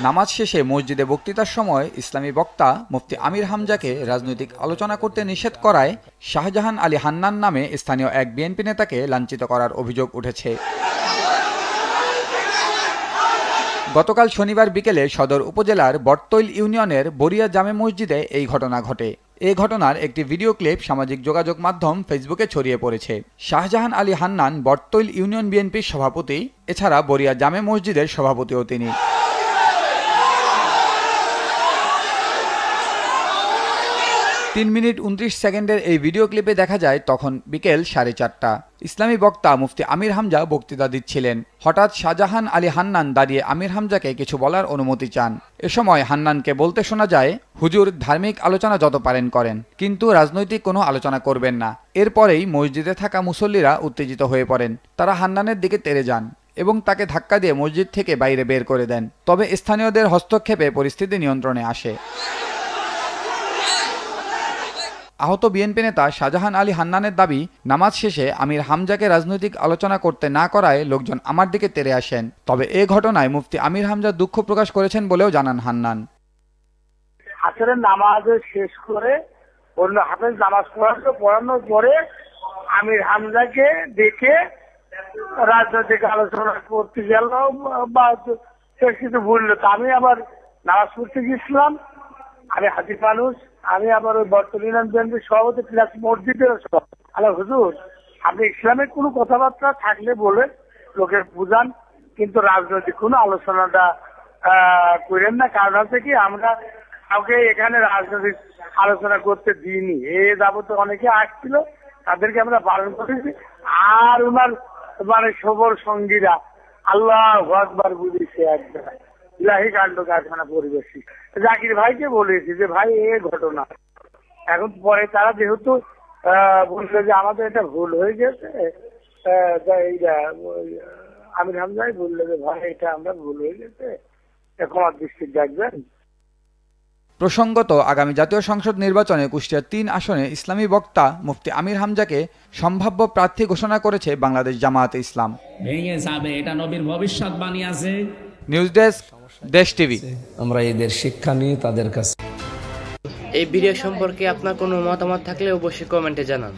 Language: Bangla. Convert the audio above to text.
নামাজ শেষে মসজিদে বক্তৃতার সময় ইসলামী বক্তা মুফতি আমির হামজাকে রাজনৈতিক আলোচনা করতে নিষেধ করায় শাহজাহান আলী হান্নান নামে স্থানীয় এক বিএনপি নেতাকে লাঞ্ছিত করার অভিযোগ উঠেছে। গতকাল শনিবার বিকেলে সদর উপজেলার বটতৈল ইউনিয়নের বরিয়া জামে মসজিদে এই ঘটনা ঘটে। এই ঘটনার একটি ভিডিও ক্লিপ সামাজিক যোগাযোগ মাধ্যম ফেসবুকে ছড়িয়ে পড়েছে। শাহজাহান আলী হান্নান বটতৈল ইউনিয়ন বিএনপির সভাপতি, এছাড়া বরিয়া জামে মসজিদের সভাপতিও তিনি। 3 মিনিট 29 সেকেন্ডের এই ভিডিও ক্লিপে দেখা যায় তখন বিকেল 4:30টা। ইসলামী বক্তা মুফতি আমির হামজা বক্তৃতা দিচ্ছিলেন। হঠাৎ শাহজাহান আলী হান্নান দাঁড়িয়ে আমির হামজাকে কিছু বলার অনুমতি চান। এ সময় হান্নানকে বলতে শোনা যায়, হুজুর ধার্মিক আলোচনা যত পারেন করেন, কিন্তু রাজনৈতিক কোনো আলোচনা করবেন না। এরপরেই মসজিদে থাকা মুসল্লিরা উত্তেজিত হয়ে পড়েন। তারা হান্নানের দিকে তেড়ে যান এবং তাকে ধাক্কা দিয়ে মসজিদ থেকে বাইরে বের করে দেন। তবে স্থানীয়দের হস্তক্ষেপে পরিস্থিতি নিয়ন্ত্রণে আসে। আহত বিএনপি নেতা শাহজাহান আলী হান্নানের দাবি, নামাজ শেষে আমির হামজাকে রাজনৈতিক আলোচনা করতে না করায় লোকজন আমার দিকে তেড়ে আসেন। তবে এ ঘটনায় মুফতি আমির হামজা দুঃখ প্রকাশ করেছেন বলেও জানান হান্নান। আসরের নামাজ শেষ করে অন্য হাফেজ নামাজ পড়ানোর পরে আমির হামজাকে দেখে রাজনৈতিক আলোচনা করতে গেল বা কিছু বললো। তা আমি আবার নামাজ পড়তে গেছিলাম, আমি হাজির মানুষ, আমি আবার ওই বর্তমান বিএনপির সভাপতি প্লাস মসজিদের সভাপতি। আল্লাহ হুজুর, আপনি ইসলামের কোনো কথাবার্তা থাকলে বলে লোকের বুঝান, কিন্তু রাজনৈতিক কোনো আলোচনাটা করেন না। কারণ হচ্ছে কি, আমরা কাউকে এখানে রাজনৈতিক আলোচনা করতে দিইনি। এ যাবত অনেকে আসছিল, তাদেরকে আমরা বারণ করেছি। আর ওনার মানে সবর সঙ্গীরা আল্লাহু আকবার বুঝেছে একদম ইলাহি কাণ্ড কারখানা পরিবেশী। জাকির ভাইকে বলেছি যে ভাই এ ঘটনা, এখন পরে তারা যেহেতু বলছে যে আমাদের এটা ভুল হয়ে গেছে, আমির হামজাই বললো যে ভাই এটা আমরা ভুল হয়ে গেছে, ক্ষমার দৃষ্টি দেখবেন। প্রসঙ্গত, আগামী জাতীয় সংসদ নির্বাচনে কুষ্টিয়া 3 আসনে ইসলামী বক্তা মুফতি আমির হামজাকে সম্ভাব্য প্রার্থী ঘোষণা করেছে বাংলাদেশ জামায়াতে ইসলাম। ভেঙে যাবে, এটা নবীর ভবিষ্যৎবাণী আছে। নিউজ ডেস্ক, দেশ টিভি। আমরা এদের শিক্ষা নিয়ে তাদের কাছে। এই ভিডিও সম্পর্কে আপনার কোনো মতামত থাকলে অবশ্যই কমেন্টে জানান।